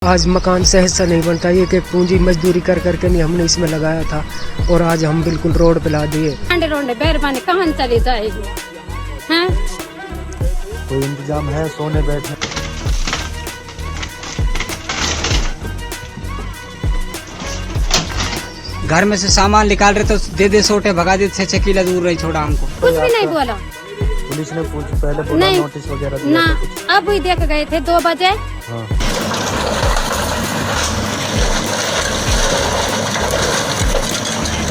आज मकान सहज सा नहीं बनता, ये कि पूंजी मजदूरी कर करके नहीं हमने इसमें लगाया था और आज हम बिल्कुल रोड पे ला दिए। रोड मेहरबानी कहाँ चली जाएगी हैं? कोई इंतजाम है सोने बैठने? घर में से सामान निकाल रहे तो दे सोटे भगा दे, 6 किलो दूर नहीं छोड़ा हमको। कुछ भी नहीं बोला पुलिस ने पहले बोला नहीं, नोटिस वगैरह दिया ना। अब भी देख गए थे 2 बजे। हाँ।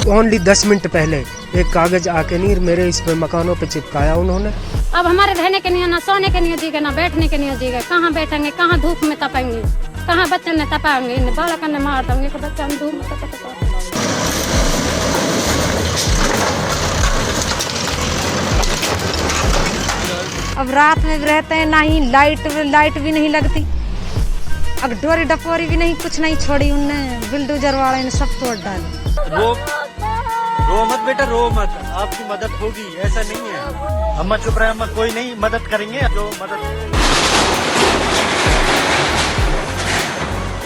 ओनली 10 मिनट पहले एक कागज आके नहीं मेरे इस पे मकानों पे चिपकाया उन्होंने। अब हमारे रहने के नहीं, ना सोने के नहीं जीगा, ना बैठने के नहीं जीगा। कहाँ बैठेंगे, कहाँ धूप में तपेंगे, कहाँ बच्चे ने तपाएंगे, बालक ने मार देंगे, बच्चा धूप में तपा। अब रात में भी रहते हैं, ना ही लाइट भी नहीं लगती। अब डोरी डपोरी भी नहीं, कुछ नहीं छोड़ी उनने। बिल्डोजर वाले ने सब तोड़ डाले। रो मत बेटा, रो मत, आपकी मदद होगी, ऐसा नहीं है। हम चुप रहे, हम कोई नहीं मदद करेंगे। जो मदद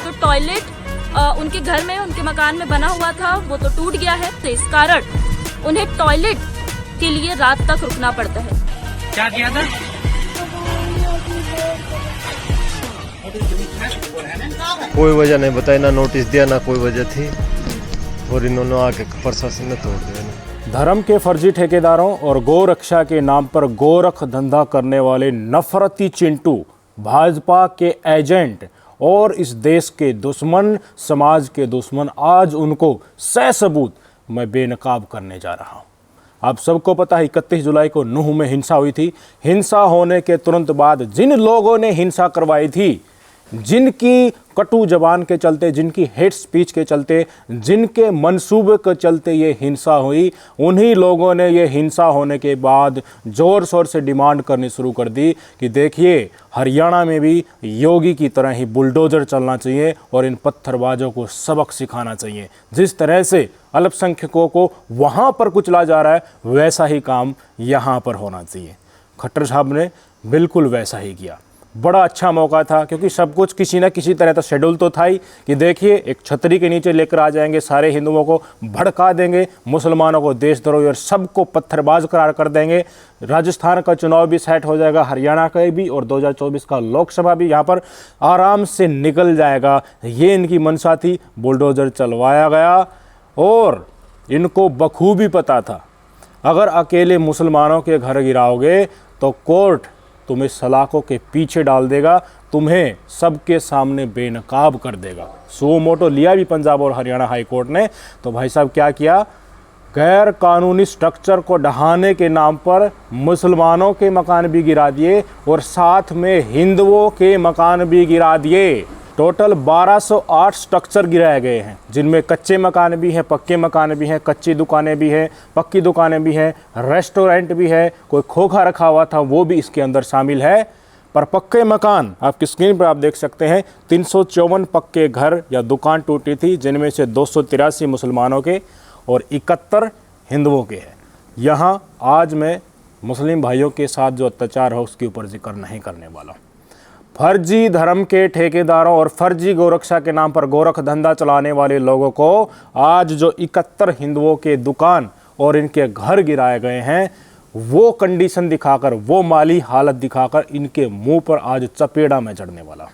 तो टॉयलेट उनके घर में, उनके मकान में बना हुआ था, वो तो टूट गया है। तो इस कारण उन्हें टॉयलेट के लिए रात तक रुकना पड़ता है। क्या किया था? कोई वजह नहीं बताई, ना नोटिस दिया, ना कोई वजह थी, और इन्होंने आके प्रशासन ने तोड़ दिया। धर्म के फर्जी ठेकेदारों और गौ रक्षा के नाम पर गोरख धंधा करने वाले नफरती चिंटू, भाजपा के एजेंट और इस देश के दुश्मन, समाज के दुश्मन, आज उनको ससबूत मैं बेनकाब करने जा रहा हूँ। आप सबको पता है 31 जुलाई को नूह में हिंसा हुई थी। हिंसा होने के तुरंत बाद जिन लोगों ने हिंसा करवाई थी, जिनकी कटु जबान के चलते, जिनकी हेट स्पीच के चलते, जिनके मंसूबे के चलते ये हिंसा हुई, उन्हीं लोगों ने ये हिंसा होने के बाद ज़ोर शोर से डिमांड करनी शुरू कर दी कि देखिए हरियाणा में भी योगी की तरह ही बुलडोज़र चलना चाहिए और इन पत्थरबाजों को सबक सिखाना चाहिए। जिस तरह से अल्पसंख्यकों को वहाँ पर कुचला जा रहा है, वैसा ही काम यहाँ पर होना चाहिए। खट्टर साहब ने बिल्कुल वैसा ही किया। बड़ा अच्छा मौका था, क्योंकि सब कुछ किसी न किसी तरह तो शेड्यूल तो था ही कि देखिए एक छतरी के नीचे लेकर आ जाएंगे, सारे हिंदुओं को भड़का देंगे, मुसलमानों को देशद्रोही और सबको पत्थरबाज करार कर देंगे। राजस्थान का चुनाव भी सेट हो जाएगा, हरियाणा का भी, और 2024 का लोकसभा भी यहाँ पर आराम से निकल जाएगा। ये इनकी मंशा थी। बुलडोज़र चलवाया गया और इनको बखूबी पता था अगर अकेले मुसलमानों के घर गिराओगे तो कोर्ट तुम्हें सलाखों के पीछे डाल देगा, तुम्हें सबके सामने बेनकाब कर देगा। सो मोटो लिया भी पंजाब और हरियाणा हाई कोर्ट ने। तो भाई साहब क्या किया, गैर कानूनी स्ट्रक्चर को ढहाने के नाम पर मुसलमानों के मकान भी गिरा दिए और साथ में हिंदुओं के मकान भी गिरा दिए। टोटल 1208 स्ट्रक्चर गिराए गए हैं, जिनमें कच्चे मकान भी हैं, पक्के मकान भी हैं, कच्ची दुकानें भी हैं, पक्की दुकानें भी हैं, रेस्टोरेंट भी है, कोई खोखा रखा हुआ था वो भी इसके अंदर शामिल है। पर पक्के मकान आपकी स्क्रीन पर आप देख सकते हैं, 354 पक्के घर या दुकान टूटी थी, जिनमें से 283 मुसलमानों के और 71 हिंदुओं के हैं। यहाँ आज मैं मुस्लिम भाइयों के साथ जो अत्याचार है उसके ऊपर जिक्र नहीं करने वाला। फर्जी धर्म के ठेकेदारों और फर्जी गौरक्षा के नाम पर गोरख धंधा चलाने वाले लोगों को आज जो 71 हिंदुओं के दुकान और इनके घर गिराए गए हैं, वो कंडीशन दिखाकर, वो माली हालत दिखाकर इनके मुंह पर आज चपेड़ा में चढ़ने वाला।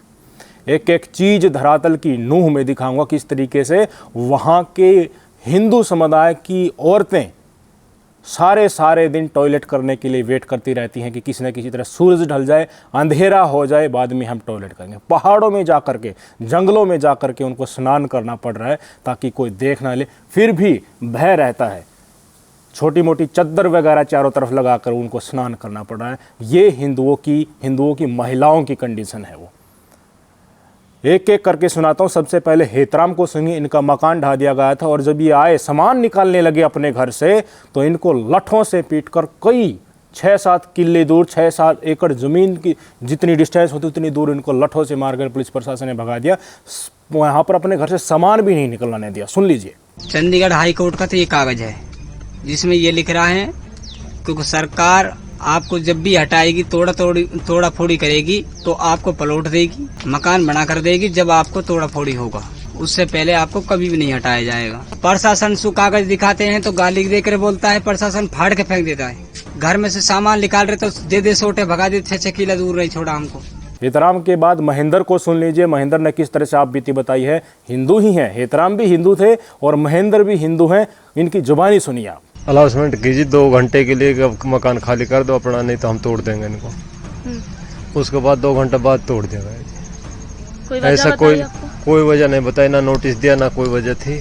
एक एक चीज़ धरातल की नूह में दिखाऊंगा किस तरीके से वहाँ के हिंदू समुदाय की औरतें सारे दिन टॉयलेट करने के लिए वेट करती रहती हैं कि किसी न किसी तरह सूरज ढल जाए, अंधेरा हो जाए, बाद में हम टॉयलेट करेंगे। पहाड़ों में जा कर के, जंगलों में जा कर के उनको स्नान करना पड़ रहा है ताकि कोई देख ना ले, फिर भी भय रहता है। छोटी मोटी चद्दर वगैरह चारों तरफ लगाकर उनको स्नान करना पड़ रहा है। ये हिंदुओं की महिलाओं की कंडीशन है। वो एक एक करके सुनाता हूँ। सबसे पहले हेतराम को सुनिए। इनका मकान ढा दिया गया था और जब ये आए सामान निकालने लगे अपने घर से तो इनको लठों से पीटकर कई 6-7 किले दूर, 6-7 एकड़ ज़मीन की जितनी डिस्टेंस होती उतनी दूर इनको लठों से मारकर पुलिस प्रशासन ने भगा दिया। यहाँ पर अपने घर से सामान भी नहीं निकलने दिया। सुन लीजिए। चंडीगढ़ हाई कोर्ट का तो ये कागज है जिसमें ये लिख रहा है कि सरकार आपको जब भी हटाएगी तोड़ा फोड़ी करेगी तो आपको पलट देगी, मकान बना कर देगी जब आपको तोड़ा फोड़ी होगा। उससे पहले आपको कभी भी नहीं हटाया जाएगा। प्रशासन सु कागज दिखाते हैं तो गाली देकर बोलता है, प्रशासन फाड़ के फेंक देता है। घर में से सामान निकाल रहे तो दे सोटे भगा दे, 6 किला दूर नहीं छोड़ा हमको। हेतराम के बाद महेंद्र को सुन लीजिए। महेंद्र ने किस तरह से आप बीती बताई है। हिंदू ही हैं, हेतराम भी हिंदू थे और महेंद्र भी हिंदू हैं। इनकी जुबानी सुनिए आप। अलाउंसमेंट कीजिए 2 घंटे के लिए कि मकान खाली कर दो अपना, नहीं तो हम तोड़ देंगे इनको। उसके बाद 2 घंटे बाद तोड़ देगा। ऐसा कोई वजह नहीं बताई, ना नोटिस दिया ना कोई वजह थी,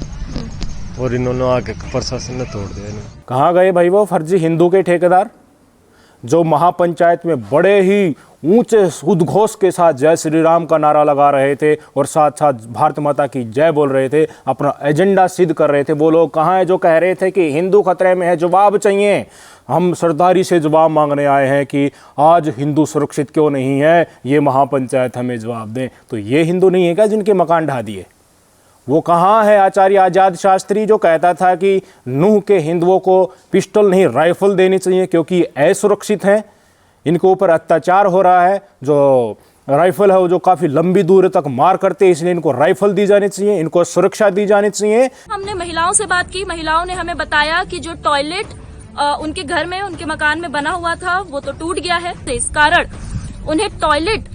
और इन्होंने आके प्रशासन ने तोड़ दिया। कहाँ गए भाई वो फर्जी हिंदू के ठेकेदार जो महापंचायत में बड़े ही ऊंचे उद्घोष के साथ जय श्री राम का नारा लगा रहे थे और साथ साथ भारत माता की जय बोल रहे थे, अपना एजेंडा सिद्ध कर रहे थे। वो लोग कहाँ हैं जो कह रहे थे कि हिंदू खतरे में है, जवाब चाहिए। हम सरदारी से जवाब मांगने आए हैं कि आज हिंदू सुरक्षित क्यों नहीं है, ये महापंचायत हमें जवाब दें। तो ये हिंदू नहीं है क्या जिनके मकान ढा दिए? वो कहाँ है आचार्य आज़ाद शास्त्री जो कहता था कि नूह के हिंदुओं को पिस्टल नहीं राइफल देनी चाहिए क्योंकि असुरक्षित हैं, इनके ऊपर अत्याचार हो रहा है। जो राइफल है वो जो काफ़ी लंबी दूर तक मार करते हैं, इसलिए इनको राइफल दी जानी चाहिए, इनको सुरक्षा दी जानी चाहिए। हमने महिलाओं से बात की। महिलाओं ने हमें बताया कि जो टॉयलेट उनके घर में, उनके मकान में बना हुआ था वो तो टूट गया है, तो इस कारण उन्हें टॉयलेट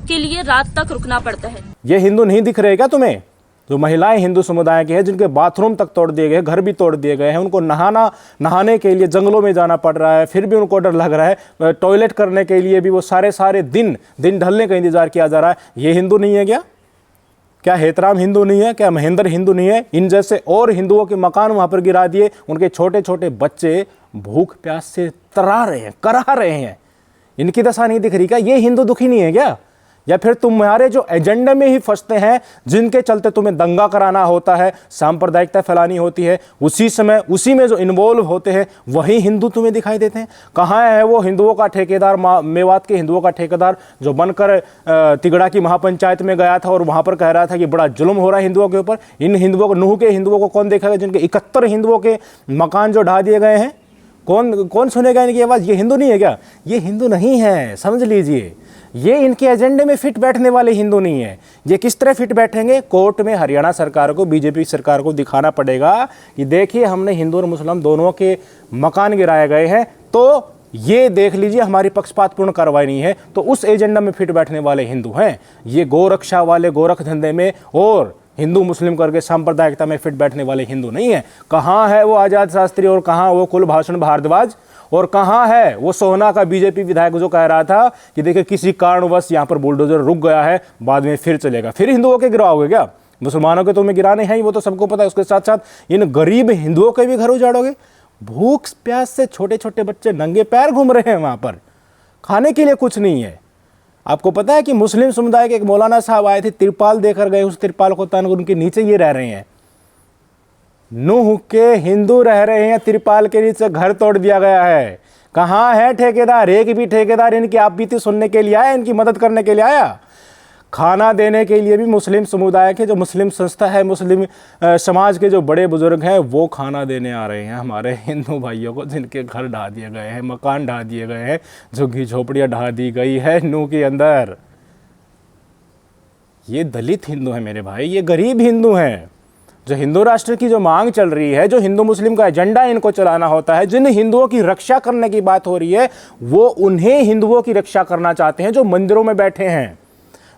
के लिए रात तक रुकना पड़ता है। ये हिंदू नहीं दिख रहे क्या तुम्हें? जो महिलाएं हिंदू समुदाय की हैं, जिनके बाथरूम तक तोड़ दिए गए, घर भी तोड़ दिए गए हैं, उनको नहाने के लिए जंगलों में जाना पड़ रहा है, फिर भी उनको डर लग रहा है। टॉयलेट करने के लिए भी वो सारे दिन ढलने का इंतजार किया जा रहा है। ये हिंदू नहीं है क्या? क्या हेतराम हिंदू नहीं है? क्या महेंद्र हिंदू नहीं है? इन जैसे और हिंदुओं के मकान वहां पर गिरा दिए, उनके छोटे छोटे बच्चे भूख प्यास से तरा रहे हैं, करा रहे हैं। इनकी दशा नहीं दिख रही क्या? ये हिंदू दुखी नहीं है क्या? या फिर तुम्हारे जो एजेंडे में ही फंसते हैं, जिनके चलते तुम्हें दंगा कराना होता है, सांप्रदायिकता फैलानी होती है, उसी में जो इन्वॉल्व होते हैं वही हिंदू तुम्हें दिखाई देते हैं। कहाँ है वो हिंदुओं का ठेकेदार, मेवात के हिंदुओं का ठेकेदार जो बनकर तिगड़ा की महापंचायत में गया था और वहां पर कह रहा था कि बड़ा जुल्म हो रहा है हिंदुओं के ऊपर। इन हिंदुओं को, नूह के हिंदुओं को कौन देखेगा जिनके 71 हिंदुओं के मकान जो ढा दिए गए हैं? कौन सुनेगा इनकी आवाज़? ये हिंदू नहीं है क्या? ये हिंदू नहीं है, समझ लीजिए। ये इनके एजेंडे में फिट बैठने वाले हिंदू नहीं है। ये किस तरह फिट बैठेंगे? कोर्ट में हरियाणा सरकार को, बीजेपी सरकार को दिखाना पड़ेगा कि देखिए हमने हिंदू और मुस्लिम दोनों के मकान गिराए गए हैं, तो ये देख लीजिए हमारी पक्षपातपूर्ण कार्रवाई नहीं है। तो उस एजेंडा में फिट बैठने वाले हिंदू हैं। ये गोरक्षा वाले, गोरख धंधे में और हिंदू मुस्लिम करके सांप्रदायिकता में फिट बैठने वाले हिंदू नहीं है। कहाँ है वो आज़ाद शास्त्री और कहाँ वो कुलभूषण भारद्वाज और कहाँ है वो सोहना का बीजेपी विधायक जो कह रहा था कि देखिए किसी कारणवश यहाँ पर बुलडोजर रुक गया है, बाद में फिर चलेगा। फिर हिंदुओं के गिराओगे क्या? मुसलमानों के तुम्हें गिराने हैं ही, वो तो सबको पता है। उसके साथ साथ इन गरीब हिंदुओं के भी घर उजाड़ोगे। भूख प्यास से छोटे छोटे बच्चे नंगे पैर घूम रहे हैं वहाँ पर, खाने के लिए कुछ नहीं है। आपको पता है कि मुस्लिम समुदाय के एक मौलाना साहब आए थे, तिरपाल देकर गए, उस तिरपाल को तान उनके नीचे ये रह रहे हैं। नूह के हिंदू रह रहे हैं, तिरपाल के नीचे घर तोड़ दिया गया है। कहाँ है ठेकेदार? एक भी ठेकेदार इनकी आप बीती सुनने के लिए आया, इनकी मदद करने के लिए आया? खाना देने के लिए भी मुस्लिम समुदाय के जो मुस्लिम संस्था है, मुस्लिम समाज के जो बड़े बुजुर्ग हैं, वो खाना देने आ रहे हैं हमारे हिंदू भाइयों को जिनके घर ढा दिए गए हैं, मकान ढा दिए गए हैं, झुग्गी झोपड़ियाँ ढा दी गई है नूह के अंदर। ये दलित हिंदू हैं मेरे भाई, ये गरीब हिंदू हैं। जो हिंदू राष्ट्र की जो मांग चल रही है, जो हिंदू मुस्लिम का एजेंडा इनको चलाना होता है, जिन हिंदुओं की रक्षा करने की बात हो रही है, वो उन्हें हिंदुओं की रक्षा करना चाहते हैं जो मंदिरों में बैठे हैं,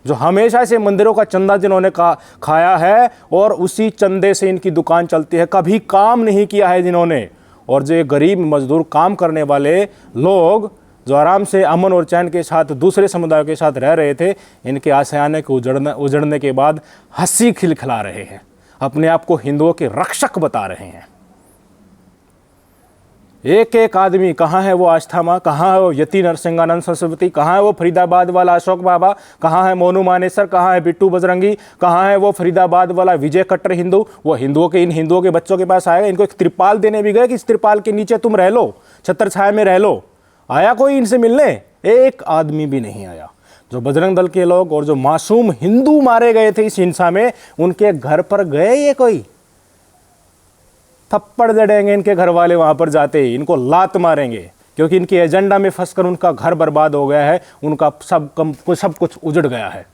जो हमेशा से मंदिरों का चंदा जिन्होंने खाया है और उसी चंदे से इनकी दुकान चलती है, कभी काम नहीं किया है जिन्होंने। और जो गरीब मजदूर काम करने वाले लोग जो आराम से अमन और चैन के साथ दूसरे समुदायों के साथ रह रहे थे, इनके आशियाने को उजड़ने के बाद हंसी खिलखिला रहे हैं, अपने आप को हिंदुओं के रक्षक बता रहे हैं। एक एक आदमी, कहाँ है वो आस्था माँ, कहाँ है वो यति नरसिंहानंद सरस्वती, कहाँ है वो फरीदाबाद वाला अशोक बाबा, कहाँ है मोनू मानेसर, कहाँ है बिट्टू बजरंगी, कहाँ है वो फरीदाबाद वाला विजय कट्टर हिंदू? वो हिंदुओं के, इन हिंदुओं के बच्चों के पास आएगा, इनको एक त्रिपाल देने भी गए कि इस त्रिपाल के नीचे तुम रह लो, छत्र छाया में रह लो। आया कोई इनसे मिलने? एक आदमी भी नहीं आया। जो बजरंग दल के लोग और जो मासूम हिंदू मारे गए थे इस हिंसा में, उनके घर पर गए ये कोई? थप्पड़ जड़ेंगे इनके घर वाले वहां पर जाते ही, इनको लात मारेंगे। क्योंकि इनके एजेंडा में फंसकर उनका घर बर्बाद हो गया है, उनका सब कुछ उजड़ गया है।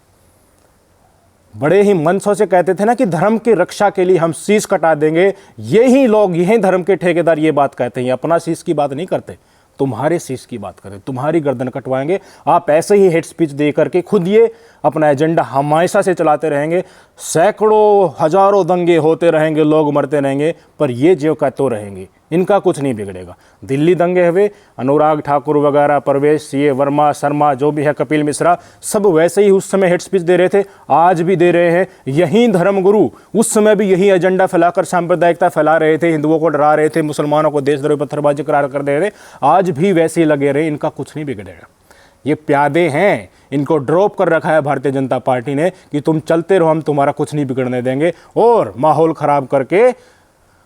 बड़े ही मनसों से कहते थे ना कि धर्म की रक्षा के लिए हम शीश कटा देंगे, यही लोग, यही धर्म के ठेकेदार ये बात कहते हैं। अपना शीश की बात नहीं करते, तुम्हारे शीश की बात करें, तुम्हारी गर्दन कटवाएंगे। आप ऐसे ही हेड स्पीच दे करके खुद ये अपना एजेंडा हमेशा से चलाते रहेंगे, सैकड़ों हजारों दंगे होते रहेंगे, लोग मरते रहेंगे, पर ये जो का तो रहेंगे, इनका कुछ नहीं बिगड़ेगा। दिल्ली दंगे हुए, अनुराग ठाकुर वगैरह, परवेश, ये वर्मा, शर्मा, जो भी है, कपिल मिश्रा, सब वैसे ही उस समय हेड स्पीच दे रहे थे, आज भी दे रहे हैं। यही धर्मगुरु उस समय भी यही एजेंडा फैलाकर सांप्रदायिकता फैला रहे थे, हिंदुओं को डरा रहे थे, मुसलमानों को देशद्रोही पत्थरबाजी करार कर दे रहे थे, आज भी वैसे ही लगे रहे, इनका कुछ नहीं बिगड़ेगा। ये प्यादे हैं, इनको ड्रॉप कर रखा है भारतीय जनता पार्टी ने कि तुम चलते रहो, हम तुम्हारा कुछ नहीं बिगड़ने देंगे, और माहौल खराब करके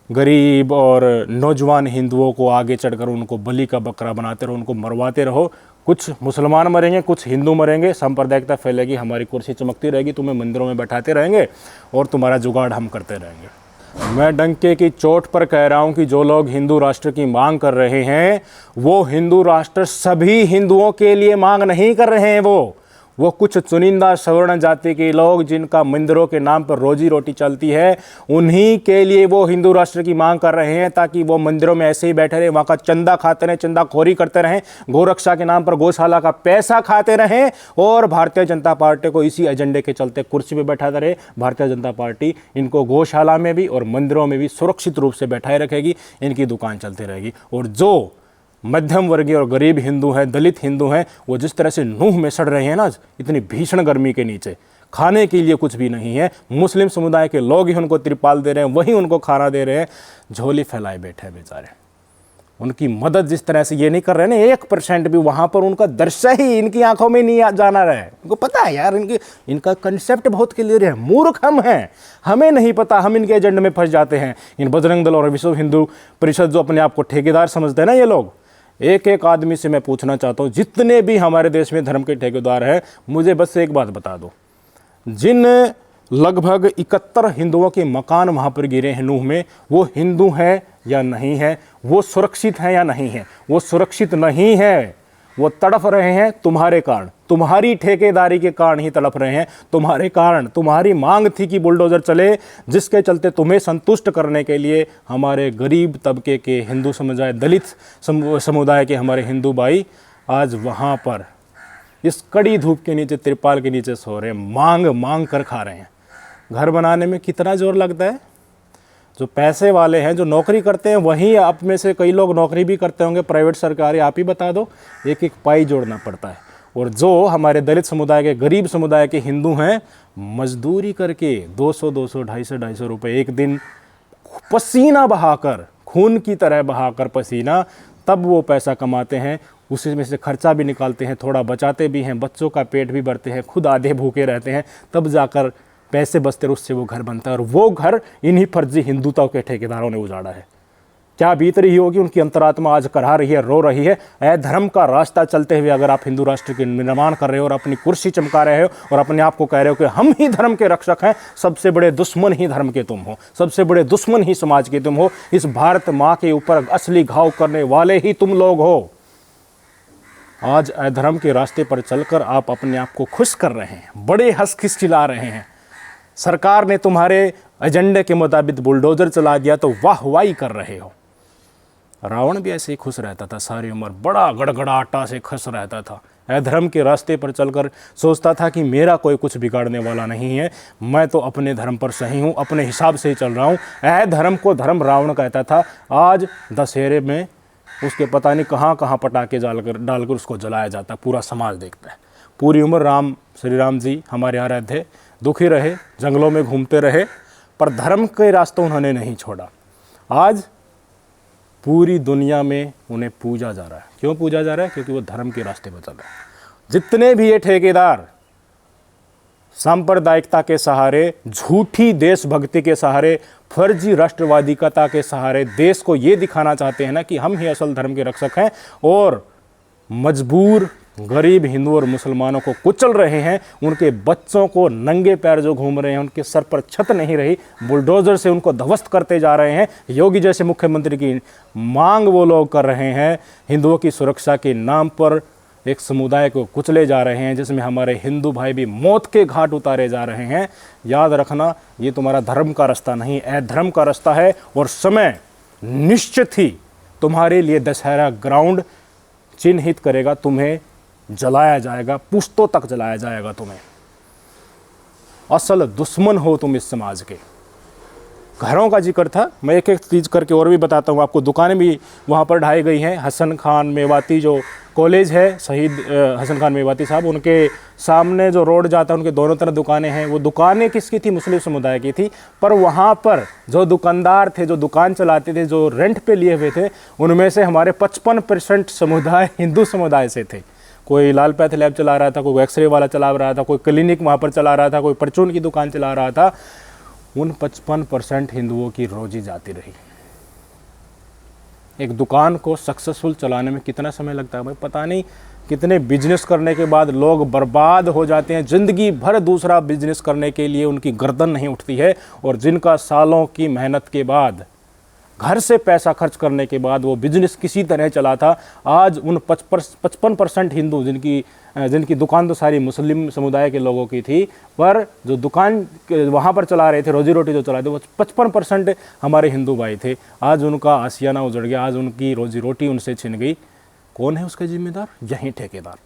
गरीब और नौजवान हिंदुओं को आगे चढ़कर उनको बलि का बकरा बनाते रहो, उनको मरवाते रहो। कुछ मुसलमान मरेंगे, कुछ हिंदू मरेंगे, सांप्रदायिकता फैलेगी, हमारी कुर्सी चमकती रहेगी, तुम्हें मंदिरों में बैठाते रहेंगे और तुम्हारा जुगाड़ हम करते रहेंगे। मैं डंके की चोट पर कह रहा हूं कि जो लोग हिंदू राष्ट्र की मांग कर रहे हैं, वो हिंदू राष्ट्र सभी हिंदुओं के लिए मांग नहीं कर रहे हैं। वो कुछ चुनिंदा सवर्ण जाति के लोग जिनका मंदिरों के नाम पर रोजी रोटी चलती है, उन्हीं के लिए वो हिंदू राष्ट्र की मांग कर रहे हैं, ताकि वो मंदिरों में ऐसे ही बैठे रहे, वहाँ का चंदा खाते रहें, चंदाखोरी करते रहें, गोरक्षा के नाम पर गौशाला का पैसा खाते रहें, और भारतीय जनता पार्टी को इसी एजेंडे के चलते कुर्सी पर बैठाते रहे। भारतीय जनता पार्टी इनको गौशाला में भी और मंदिरों में भी सुरक्षित रूप से बैठाए रखेगी, इनकी दुकान चलती रहेगी। और जो मध्यम वर्गीय और गरीब हिंदू हैं, दलित हिंदू हैं, वो जिस तरह से नूह में सड़ रहे हैं ना इतनी भीषण गर्मी के नीचे, खाने के लिए कुछ भी नहीं है, मुस्लिम समुदाय के लोग ही उनको तिरपाल दे रहे हैं, वही उनको खाना दे रहे हैं, झोली फैलाए बैठे हैं बेचारे। उनकी मदद जिस तरह से ये नहीं कर रहे हैं ना, 1% भी वहाँ पर उनका दर्शा ही इनकी आंखों में नहीं जाना रहा है। उनको पता है यार, इनका कंसेप्ट बहुत क्लियर है, मूर्ख हम हैं, हमें नहीं पता, हम इनके एजेंडे में फंस जाते हैं। इन बजरंग दल और विश्व हिंदू परिषद जो अपने आप को ठेकेदार समझते हैं ना ये लोग, एक एक आदमी से मैं पूछना चाहता हूँ, जितने भी हमारे देश में धर्म के ठेकेदार हैं, मुझे बस एक बात बता दो, जिन लगभग 71 हिंदुओं के मकान वहाँ पर गिरे हैं नूह में, वो हिंदू हैं या नहीं है, वो सुरक्षित हैं या नहीं है? वो सुरक्षित नहीं है, वो तड़प रहे हैं तुम्हारे कारण, तुम्हारी ठेकेदारी के कारण ही तड़प रहे हैं, तुम्हारे कारण। तुम्हारी मांग थी कि बुलडोजर चले, जिसके चलते तुम्हें संतुष्ट करने के लिए हमारे गरीब तबके के हिंदू समुदाय, दलित समुदाय के हमारे हिंदू भाई आज वहाँ पर इस कड़ी धूप के नीचे, तिरपाल के नीचे सो रहे हैं, मांग मांग कर खा रहे हैं। घर बनाने में कितना जोर लगता है। जो पैसे वाले हैं, जो नौकरी करते हैं, वहीं आप में से कई लोग नौकरी भी करते होंगे, प्राइवेट सरकारी, आप ही बता दो, एक एक पाई जोड़ना पड़ता है। और जो हमारे दलित समुदाय के, गरीब समुदाय के हिंदू हैं, मजदूरी करके 200, 250 रुपये एक दिन पसीना बहाकर, खून की तरह बहाकर पसीना, तब वो पैसा कमाते हैं, उसी में से खर्चा भी निकालते हैं, थोड़ा बचाते भी हैं, बच्चों का पेट भी भरते हैं, खुद आधे भूखे रहते हैं, तब जाकर पैसे बचते, उससे वो घर बनता है। और वो घर इन्हीं फर्जी हिंदुत्व के ठेकेदारों ने उजाड़ा है। क्या बीत रही होगी उनकी अंतरात्मा, आज करहा रही है, रो रही है। धर्म का रास्ता चलते हुए अगर आप हिंदू राष्ट्र के निर्माण कर रहे हो और अपनी कुर्सी चमका रहे हो और अपने आप को कह रहे हो कि हम ही धर्म के रक्षक हैं, सबसे बड़े दुश्मन ही धर्म के तुम हो, सबसे बड़े दुश्मन ही समाज के तुम हो। इस भारत माँ के ऊपर असली घाव करने वाले ही तुम लोग हो। आज अधर्म के रास्ते पर चलकर आप अपने आप को खुश कर रहे हैं, बड़े हंस खिलखिला रहे हैं। सरकार ने तुम्हारे एजेंडे के मुताबिक बुलडोजर चला दिया तो वाहवाही कर रहे हो। रावण भी ऐसे ही खुश रहता था सारी उम्र, बड़ा गड़गड़ाहटा से खुश रहता था। अधर्म के रास्ते पर चलकर सोचता था कि मेरा कोई कुछ बिगाड़ने वाला नहीं है, मैं तो अपने धर्म पर सही हूँ, अपने हिसाब से ही चल रहा हूँ। अधर्म को धर्म रावण कहता था। आज दशहरे में उसके पता नहीं कहाँ कहाँ पटाखे डालकर उसको जलाया जाता, पूरा समाज देखता है। पूरी उम्र श्री राम जी हमारे यहाँ रहते, दुखी रहे, जंगलों में घूमते रहे, पर धर्म के रास्ते उन्होंने नहीं छोड़ा। आज पूरी दुनिया में उन्हें पूजा जा रहा है। क्यों पूजा जा रहा है? क्योंकि वो धर्म के रास्ते पर चल रहा है। जितने भी ये ठेकेदार सांप्रदायिकता के सहारे, झूठी देशभक्ति के सहारे, फर्जी राष्ट्रवादिकता के सहारे देश को ये दिखाना चाहते हैं ना कि हम ही असल धर्म के रक्षक हैं, और मजबूर गरीब हिंदू और मुसलमानों को कुचल रहे हैं, उनके बच्चों को नंगे पैर जो घूम रहे हैं, उनके सर पर छत नहीं रही, बुलडोजर से उनको ध्वस्त करते जा रहे हैं। योगी जैसे मुख्यमंत्री की मांग वो लोग कर रहे हैं। हिंदुओं की सुरक्षा के नाम पर एक समुदाय को कुचले जा रहे हैं, जिसमें हमारे हिंदू भाई भी मौत के घाट उतारे जा रहे हैं। याद रखना, ये तुम्हारा धर्म का रास्ता नहीं, अधर्म का रास्ता है। और समय निश्चित ही तुम्हारे लिए दशहरा ग्राउंड चिन्हित करेगा, तुम्हें जलाया जाएगा, पुश्तों तक जलाया जाएगा तुम्हें। असल दुश्मन हो तुम इस समाज के। घरों का जिक्र था, मैं एक एक चीज़ करके और भी बताता हूँ आपको। दुकानें भी वहाँ पर ढाई गई हैं। हसन खान मेवाती जो कॉलेज है, शहीद हसन खान मेवाती साहब, उनके सामने जो रोड जाता है, उनके दोनों तरफ दुकानें हैं। वो दुकानें किसकी थी? मुस्लिम समुदाय की थी। पर वहाँ पर जो दुकानदार थे, जो दुकान चलाते थे, जो रेंट पे लिए हुए थे, उनमें से हमारे 55% समुदाय हिंदू समुदाय से थे। कोई लाल पैथ लैब चला रहा था, कोई एक्सरे वाला चला रहा था, कोई क्लिनिक वहाँ पर चला रहा था, कोई परचून की दुकान चला रहा था। उन 55% हिंदुओं की रोजी जाती रही। एक दुकान को सक्सेसफुल चलाने में कितना समय लगता है भाई, पता नहीं। कितने बिजनेस करने के बाद लोग बर्बाद हो जाते हैं। ज़िंदगी भर दूसरा बिजनेस करने के लिए उनकी गर्दन नहीं उठती है। और जिनका सालों की मेहनत के बाद, घर से पैसा खर्च करने के बाद वो बिजनेस किसी तरह चला था, आज उन 55% हिंदू जिनकी दुकान तो सारी मुस्लिम समुदाय के लोगों की थी, पर जो दुकान वहाँ पर चला रहे थे, रोजी रोटी जो चला रहे थे, वो 55% हमारे हिंदू भाई थे। आज उनका आशियाना उजड़ गया, आज उनकी रोजी रोटी उनसे छिन गई। कौन है उसके जिम्मेदार? यही ठेकेदार,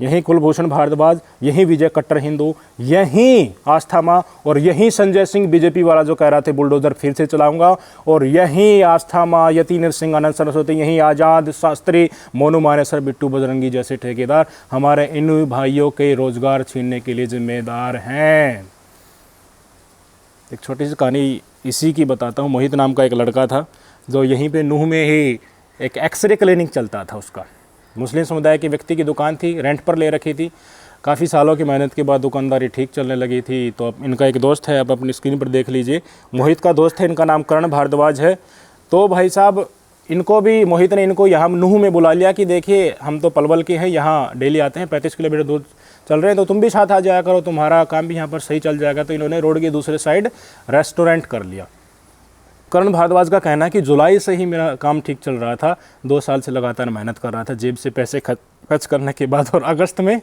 यही कुलभूषण भारद्वाज, यही विजय कट्टर हिंदू, यही आस्था माँ, और यही संजय सिंह बीजेपी वाला जो कह रहा थे बुलडोजर फिर से चलाऊंगा, और यही आस्था माँ, यति नरसिंह, आनंद सरस्वती, यही आज़ाद, शास्त्री, मोनू मानेसर, बिट्टू बजरंगी जैसे ठेकेदार हमारे इन भाइयों के रोजगार छीनने के लिए जिम्मेदार हैं। एक छोटी सी कहानी इसी की बताता हूँ। मोहित नाम का एक लड़का था जो यहीं पे नूह में ही एक एक्सरे क्लिनिक चलता था। उसका मुस्लिम समुदाय के व्यक्ति की दुकान थी, रेंट पर ले रखी थी। काफ़ी सालों की मेहनत के बाद दुकानदारी ठीक चलने लगी थी। तो अब इनका एक दोस्त है, आप अपनी स्क्रीन पर देख लीजिए, मोहित का दोस्त है, इनका नाम करण भारद्वाज है। तो भाई साहब इनको भी, मोहित ने इनको यहाँ नूह में बुला लिया कि देखिए हम तो पलवल के हैं, यहाँ डेली आते हैं, 35 किलोमीटर दूर चल रहे हैं, तो तुम भी साथ आ जाया करो, तुम्हारा काम भी यहाँ पर सही चल जाएगा। तो इन्होंने रोड के दूसरे साइड रेस्टोरेंट कर लिया। करण भारद्वाज का कहना है कि जुलाई से ही मेरा काम ठीक चल रहा था, 2 साल से लगातार मेहनत कर रहा था, जेब से पैसे खर्च करने के बाद, और अगस्त में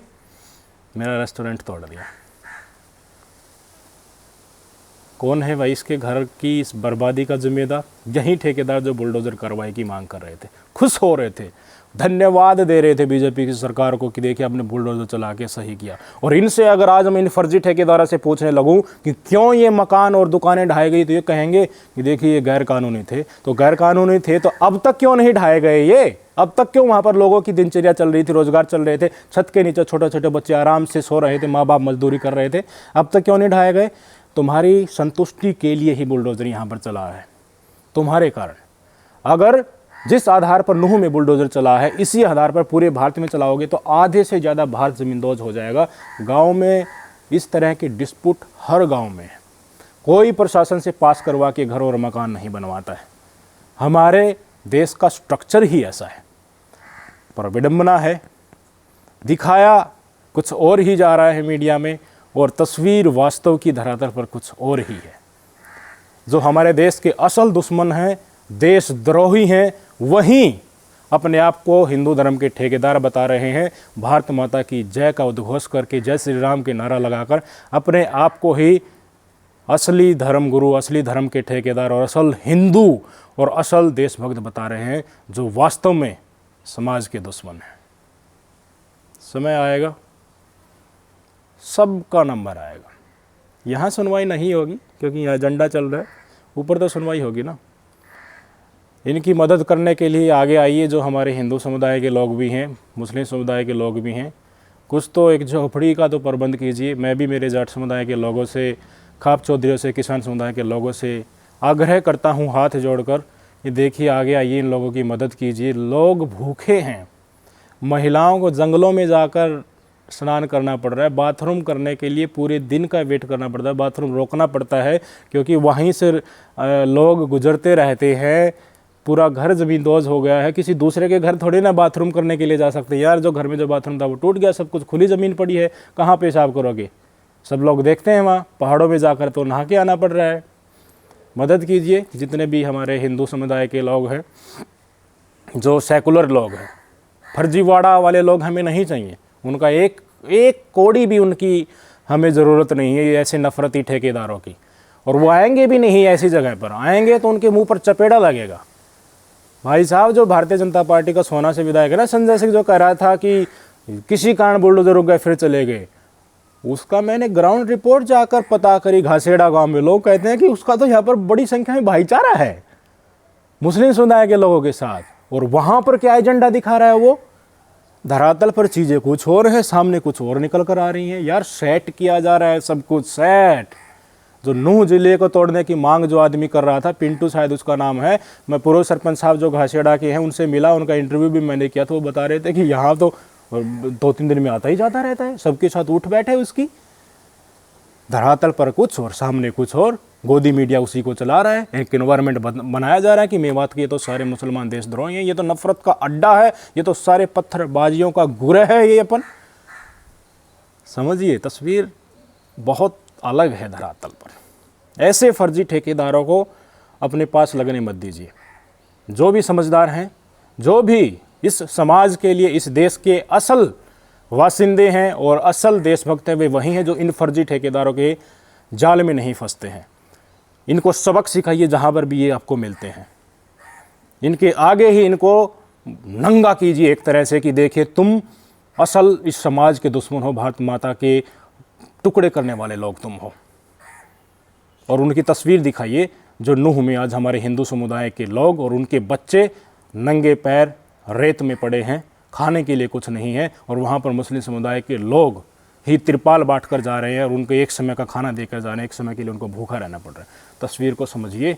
मेरा रेस्टोरेंट तोड़ दिया। कौन है भाई इसके घर की इस बर्बादी का जिम्मेदार? यही ठेकेदार जो बुलडोजर कार्रवाई की मांग कर रहे थे, खुश हो रहे थे, धन्यवाद दे रहे थे बीजेपी की सरकार को कि देखिए आपने बुलडोजर चला के सही किया। और इनसे अगर आज मैं इन फर्जी ठेकेदारों से पूछने लगूं कि क्यों ये मकान और दुकानें ढाई गई, तो ये कहेंगे कि देखिए ये गैर कानूनी थे। तो गैर कानूनी थे तो अब तक क्यों नहीं ढाए गए ये? अब तक क्यों वहाँ पर लोगों की दिनचर्या चल रही थी, रोजगार चल रहे थे, छत के नीचे छोटे छोटे बच्चे आराम से सो रहे थे, माँ बाप मजदूरी कर रहे थे, अब तक क्यों नहीं ढाए गए? तुम्हारी संतुष्टि के लिए ही बुलडोजर यहाँ पर चला है, तुम्हारे कारण। अगर जिस आधार पर नूह में बुलडोजर चला है, इसी आधार पर पूरे भारत में चलाओगे तो आधे से ज़्यादा भारत ज़मींदोज हो जाएगा। गांव में इस तरह के डिस्प्यूट हर गांव में है। कोई प्रशासन से पास करवा के घर और मकान नहीं बनवाता है। हमारे देश का स्ट्रक्चर ही ऐसा है। पर विडंबना है, दिखाया कुछ और ही जा रहा है मीडिया में, और तस्वीर वास्तव की धरातल पर कुछ और ही है। जो हमारे देश के असल दुश्मन हैं, देशद्रोही हैं, वहीं अपने आप को हिंदू धर्म के ठेकेदार बता रहे हैं। भारत माता की जय का उद्घोष करके, जय श्री राम के नारा लगाकर अपने आप को ही असली धर्म गुरु, असली धर्म के ठेकेदार और असल हिंदू और असल देशभक्त बता रहे हैं, जो वास्तव में समाज के दुश्मन हैं। समय आएगा, सबका नंबर आएगा। यहाँ सुनवाई नहीं होगी क्योंकि यहाँ एजेंडा चल रहा है, ऊपर तो सुनवाई होगी ना। इनकी मदद करने के लिए आगे आइए, जो हमारे हिंदू समुदाय के लोग भी हैं, मुस्लिम समुदाय के लोग भी हैं। कुछ तो एक झोपड़ी का तो प्रबंध कीजिए। मैं भी मेरे जाट समुदाय के लोगों से, खाप चौधरियों से, किसान समुदाय के लोगों से आग्रह करता हूँ हाथ जोड़कर, ये देखिए आगे आइए, इन लोगों की मदद कीजिए। लोग भूखे हैं, महिलाओं को जंगलों में जाकर स्नान करना पड़ रहा है, बाथरूम करने के लिए पूरे दिन का वेट करना पड़ता है, बाथरूम रोकना पड़ता है क्योंकि वहीं से लोग गुजरते रहते हैं। पूरा घर ज़मींदोज़ हो गया है, किसी दूसरे के घर थोड़ी ना बाथरूम करने के लिए जा सकते हैं यार। जो घर में जो बाथरूम था वो टूट गया, सब कुछ खुली ज़मीन पड़ी है, कहाँ पेशाब करोगे? सब लोग देखते हैं वहाँ पहाड़ों में जाकर तो नहा के आना पड़ रहा है। मदद कीजिए, जितने भी हमारे हिंदू समुदाय के लोग हैं, जो सेकुलर लोग हैं, फर्जीवाड़ा वाले लोग हमें नहीं चाहिए। उनका एक कौड़ी भी उनकी हमें ज़रूरत नहीं है, ऐसे नफरती ठेकेदारों की। और वो आएंगे भी नहीं ऐसी जगह पर, आएंगे तो उनके मुंह पर चपेड़ा लगेगा। भाई साहब, जो भारतीय जनता पार्टी का सोना से विधायक है ना संजय सिंह, जो कह रहा था कि किसी कारण बुलडोजर रुक गए फिर चले गए, उसका मैंने ग्राउंड रिपोर्ट जाकर पता करी। घासेड़ा गांव में लोग कहते हैं कि उसका तो यहाँ पर बड़ी संख्या में भाईचारा है मुस्लिम समुदाय के लोगों के साथ। और वहाँ पर क्या एजेंडा दिखा रहा है वो? धरातल पर चीज़ें कुछ और है, सामने कुछ और निकल कर आ रही हैं। यार सेट किया जा रहा है सब कुछ, सेट। जो नूह जिले को तोड़ने की मांग जो आदमी कर रहा था, पिंटू शायद उसका नाम है, मैं पूर्व सरपंच साहब जो घासेड़ा के हैं उनसे मिला, उनका इंटरव्यू भी मैंने किया, तो वो बता रहे थे कि यहाँ तो 2-3 दिन में आता ही जाता रहता है, सबके साथ उठ बैठे उसकी। धरातल पर कुछ और सामने कुछ और, गोदी मीडिया उसी को चला रहा है। एक एनवायरनमेंट बनाया जा रहा है कि मेवात के ये तो सारे मुसलमान देशद्रोही हैं, ये तो नफरत का अड्डा है, ये तो सारे पत्थरबाजियों का गुरह है ये अपन। समझिए, तस्वीर बहुत अलग है धरातल पर। ऐसे फर्जी ठेकेदारों को अपने पास लगने मत दीजिए। जो भी समझदार हैं, जो भी इस समाज के लिए, इस देश के असल वासिंदे हैं और असल देशभक्त हैं, वे वही हैं जो इन फर्जी ठेकेदारों के जाल में नहीं फंसते हैं। इनको सबक सिखाइए जहाँ पर भी ये आपको मिलते हैं, इनके आगे ही इनको नंगा कीजिए एक तरह से कि देखिए तुम असल इस समाज के दुश्मन हो, भारत माता के टुकड़े करने वाले लोग तुम हो। और उनकी तस्वीर दिखाइए जो नूह में आज हमारे हिंदू समुदाय के लोग और उनके बच्चे नंगे पैर रेत में पड़े हैं, खाने के लिए कुछ नहीं है, और वहाँ पर मुस्लिम समुदाय के लोग ही तिरपाल बांट कर जा रहे हैं और उनको एक समय का खाना देकर जा रहे हैं, एक समय के लिए उनको भूखा रहना पड़ रहा है। तस्वीर को समझिए,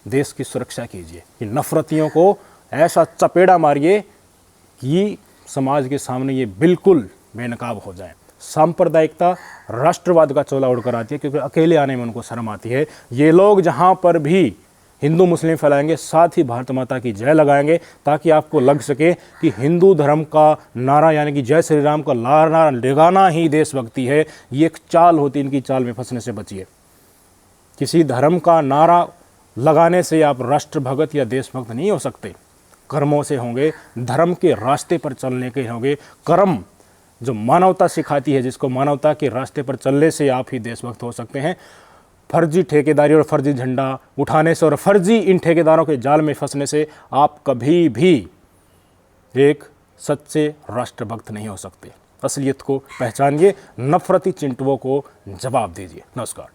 देश की सुरक्षा कीजिए, कि नफरतियों को ऐसा चपेड़ा मारिए कि समाज के सामने ये बिल्कुल बेनकाब हो जाए। सांप्रदायिकता राष्ट्रवाद का चोला उड़कर आती है, क्योंकि अकेले आने में उनको शर्म आती है। ये लोग जहाँ पर भी हिंदू मुस्लिम फैलाएंगे, साथ ही भारत माता की जय लगाएंगे, ताकि आपको लग सके कि हिंदू धर्म का नारा यानी कि जय श्री राम का नारा लगाना ही देशभक्ति है। ये एक चाल होती, इनकी चाल में फंसने से बचिए। किसी धर्म का नारा लगाने से आप राष्ट्रभगत या देशभक्त नहीं हो सकते। कर्मों से होंगे, धर्म के रास्ते पर चलने के होंगे। कर्म जो मानवता सिखाती है, जिसको मानवता के रास्ते पर चलने से आप ही देशभक्त हो सकते हैं। फर्जी ठेकेदारी और फर्जी झंडा उठाने से और फर्जी इन ठेकेदारों के जाल में फंसने से आप कभी भी एक सच्चे राष्ट्रभक्त नहीं हो सकते। असलियत को पहचानिए, नफरती चिंटुओं को जवाब दीजिए। नमस्कार।